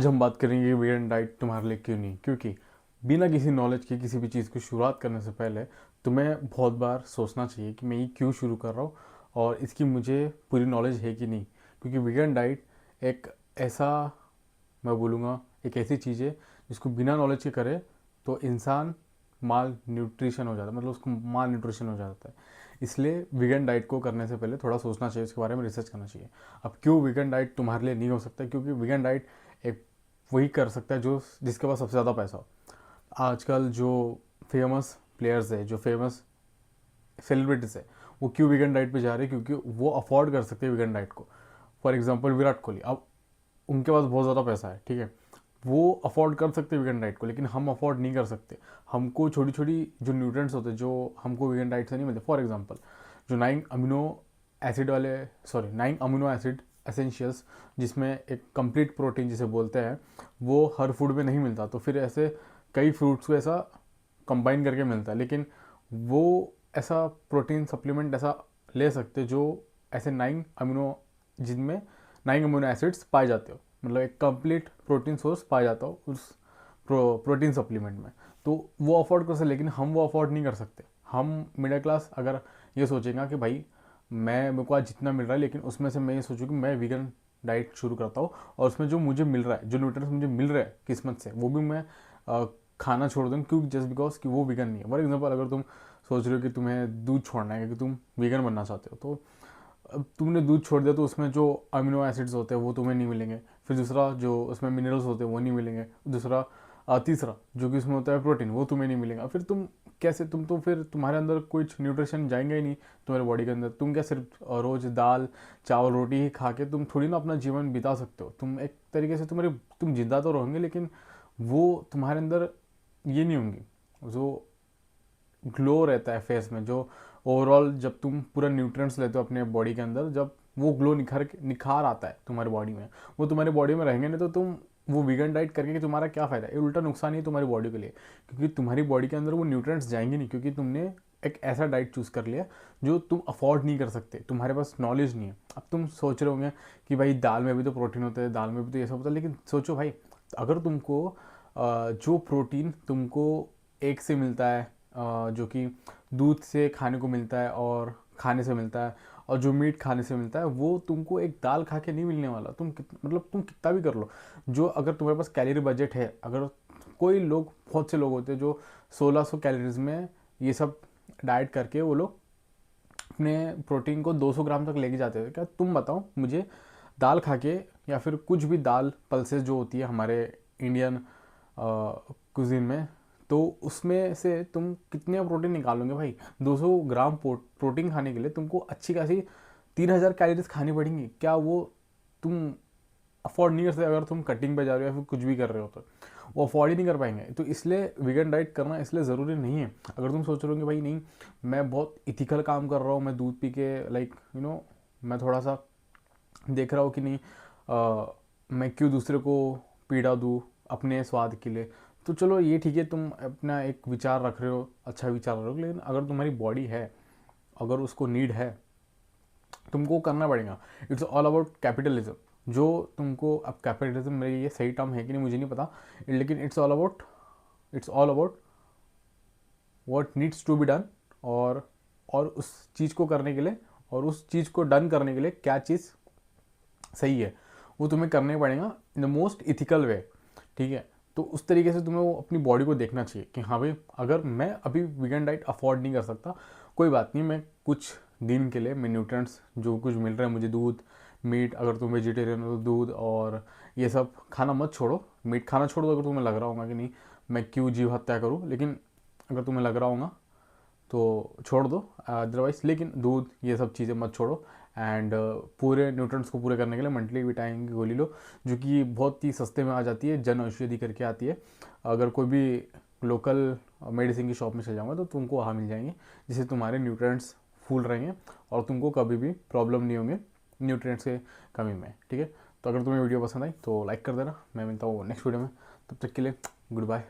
आज हम बात करेंगे वीगन डाइट तुम्हारे लिए क्यों नहीं, क्योंकि बिना किसी नॉलेज के किसी भी चीज़ की शुरुआत करने से पहले तुम्हें बहुत बार सोचना चाहिए कि मैं ये क्यों शुरू कर रहा हूँ और इसकी मुझे पूरी नॉलेज है कि नहीं। क्योंकि वीगन डाइट एक ऐसा, मैं बोलूँगा, एक ऐसी चीज़ है जिसको बिना नॉलेज के करे तो इंसान माल न्यूट्रिशन हो जाता है, मतलब उसको माल न्यूट्रिशन हो जाता है। इसलिए वीगन डाइट को करने से पहले थोड़ा सोचना चाहिए, उसके बारे में रिसर्च करना चाहिए। अब क्यों वीगन डाइट तुम्हारे लिए नहीं हो सकता? क्योंकि वीगन डाइट एक वही कर सकता है जो जिसके पास सबसे ज़्यादा पैसा हो। आजकल जो फेमस प्लेयर्स है, जो फेमस सेलिब्रिटीज़ है, वो क्यों वीगन डाइट पे जा रहे हैं? क्योंकि वो अफोर्ड कर सकते हैं वीगन डाइट को। फॉर एग्जांपल विराट कोहली, अब उनके पास बहुत ज़्यादा पैसा है, ठीक है, वो अफोर्ड कर सकते हैं वीगन डाइट को, लेकिन हम अफोर्ड नहीं कर सकते। हमको छोटी छोटी जो न्यूट्रिएंट्स होते हैं जो हमको वीगन डाइट से नहीं मिलते। फॉर एग्जांपल जो 9 अमीनो एसिड एसेंशियल्स, जिसमें एक कंप्लीट प्रोटीन जिसे बोलते हैं, वो हर फूड में नहीं मिलता। तो फिर ऐसे कई फ्रूट्स को ऐसा कंबाइन करके मिलता है, लेकिन वो ऐसा प्रोटीन सप्लीमेंट ऐसा ले सकते जो ऐसे 9 अमीनो, जिनमें 9 अमीनो एसिड्स पाए जाते हो, मतलब एक कंप्लीट प्रोटीन सोर्स पाया जाता हो उस प्रोटीन सप्लीमेंट में। तो वो अफोर्ड कर सकते, लेकिन हम वो अफोर्ड नहीं कर सकते। हम मिडिल क्लास अगर ये सोचेगा कि भाई मेरे को आज जितना मिल रहा है, लेकिन उसमें से मैं ये सोचूँ कि मैं वीगन डाइट शुरू करता हूँ और उसमें जो मुझे मिल रहा है, जो न्यूट्रिएंट्स मुझे मिल रहे हैं किस्मत से, वो भी मैं खाना छोड़ दूँ, क्योंकि जस्ट बिकॉज कि वो वीगन नहीं है। फॉर एग्जाम्पल अगर तुम सोच रहे हो कि तुम्हें दूध छोड़ना है क्योंकि तुम वीगन बनना चाहते हो, तो अब तुमने दूध छोड़ दिया तो उसमें जो अमीनो एसिड्स होते हैं वो तुम्हें नहीं मिलेंगे। फिर दूसरा जो उसमें मिनरल्स होते हैं वो नहीं मिलेंगे। दूसरा तीसरा जो कि उसमें होता है प्रोटीन, वो तुम्हें नहीं मिलेगा। फिर तुम कैसे, तुम तो फिर तुम्हारे अंदर कुछ न्यूट्रिशन जाएंगे ही नहीं तुम्हारे बॉडी के अंदर। तुम क्या सिर्फ रोज़ दाल चावल रोटी ही खा के तुम थोड़ी ना अपना जीवन बिता सकते हो। तुम एक तरीके से तुम जिंदा तो रहोगे, लेकिन वो तुम्हारे अंदर ये नहीं होंगी जो ग्लो रहता है फेस में, जो ओवरऑल जब तुम पूरा न्यूट्रिएंट्स लेते हो अपने बॉडी के अंदर, जब वो ग्लो निखार आता है तुम्हारी बॉडी में, वो तुम्हारी बॉडी में रहेंगे नहीं। तो तुम वो वीगन डाइट करके कि तुम्हारा क्या फ़ायदा है? ये उल्टा नुकसान ही है तुम्हारी बॉडी के लिए, क्योंकि तुम्हारी बॉडी के अंदर वो न्यूट्रिएंट्स जाएंगे नहीं, क्योंकि तुमने एक ऐसा डाइट चूज़ कर लिया जो तुम अफोर्ड नहीं कर सकते, तुम्हारे पास नॉलेज नहीं है। अब तुम सोच रहे होंगे कि भाई दाल में भी तो प्रोटीन होता है, दाल में भी तो ये सब होता है, लेकिन सोचो भाई, अगर तुमको जो प्रोटीन तुमको एक से मिलता है, जो कि दूध से खाने को मिलता है और खाने से मिलता है, और जो मीट खाने से मिलता है, वो तुमको एक दाल खा के नहीं मिलने वाला। मतलब तुम कितना भी कर लो, जो अगर तुम्हारे पास कैलोरी बजट है, अगर कोई लोग, बहुत से लोग होते हैं जो 1600 कैलोरीज में ये सब डाइट करके वो लोग अपने प्रोटीन को 200 ग्राम तक लेके जाते थे। क्या तुम बताओ मुझे, दाल खा के, या फिर कुछ भी दाल पल्सेस जो होती है हमारे इंडियन कुजीन में, तो उसमें से तुम कितने प्रोटीन निकालोगे भाई? 200 ग्राम प्रोटीन खाने के लिए तुमको अच्छी खासी 3000 कैलोरीज खानी पड़ेंगी। क्या वो तुम अफोर्ड नहीं कर सकते? अगर तुम कटिंग पे जा रहे हो या फिर कुछ भी कर रहे हो तो वो अफोर्ड ही नहीं कर पाएंगे। तो इसलिए वीगन डाइट करना इसलिए ज़रूरी नहीं है। अगर तुम सोच रहे हो कि भाई नहीं, मैं बहुत इथिकल काम कर रहा हूँ, मैं दूध पी के मैं थोड़ा सा देख रहा हूँ कि नहीं, मैं क्यों दूसरे को पीड़ा दूँ अपने स्वाद के लिए, तो चलो ये ठीक है, तुम अपना एक विचार रख रहे हो, अच्छा विचार रख रहे हो। लेकिन अगर तुम्हारी बॉडी है, अगर उसको नीड है, तुमको करना पड़ेगा। It's all about capitalism. जो तुमको, अब कैपिटलिज्म मेरे ये सही टर्म है कि नहीं मुझे नहीं पता, लेकिन it's all about what needs to be done, और उस चीज़ को करने के लिए, और उस चीज़ को डन करने के लिए क्या चीज़ सही है, वो तुम्हें करने पड़ेगा इन द मोस्ट इथिकल वे, ठीक है। तो उस तरीके से तुम्हें वो अपनी बॉडी को देखना चाहिए कि हाँ भाई, अगर मैं अभी वीगन डाइट अफोर्ड नहीं कर सकता, कोई बात नहीं, मैं कुछ दिन के लिए मैं न्यूट्रिएंट्स जो कुछ मिल रहा है मुझे, दूध मीट, अगर तुम वेजिटेरियन हो तो दूध और ये सब खाना मत छोड़ो, मीट खाना छोड़ दो अगर तुम्हें लग रहा होगा कि नहीं मैं क्यों जीव हत्या करूँ, लेकिन अगर तुम्हें लग रहा होगा तो छोड़ दो अदरवाइज। लेकिन दूध ये सब चीज़ें मत छोड़ो। एंड पूरे न्यूट्रिएंट्स को पूरे करने के लिए मंथली विटामिन की गोली लो, जो कि बहुत ही सस्ते में आ जाती है, जन औषधि करके आती है। अगर कोई भी लोकल मेडिसिन की शॉप में चल जाऊँगा तो तुमको वहाँ मिल जाएंगे, जिससे तुम्हारे न्यूट्रिएंट्स फुल रहेंगे और तुमको कभी भी प्रॉब्लम नहीं होंगे न्यूट्रिएंट्स के कमी में, ठीक है। तो अगर तुम्हें वीडियो पसंद आई तो लाइक कर देना। मैं मिलता हूँ नेक्स्ट वीडियो में, तब तक के लिए गुड बाय।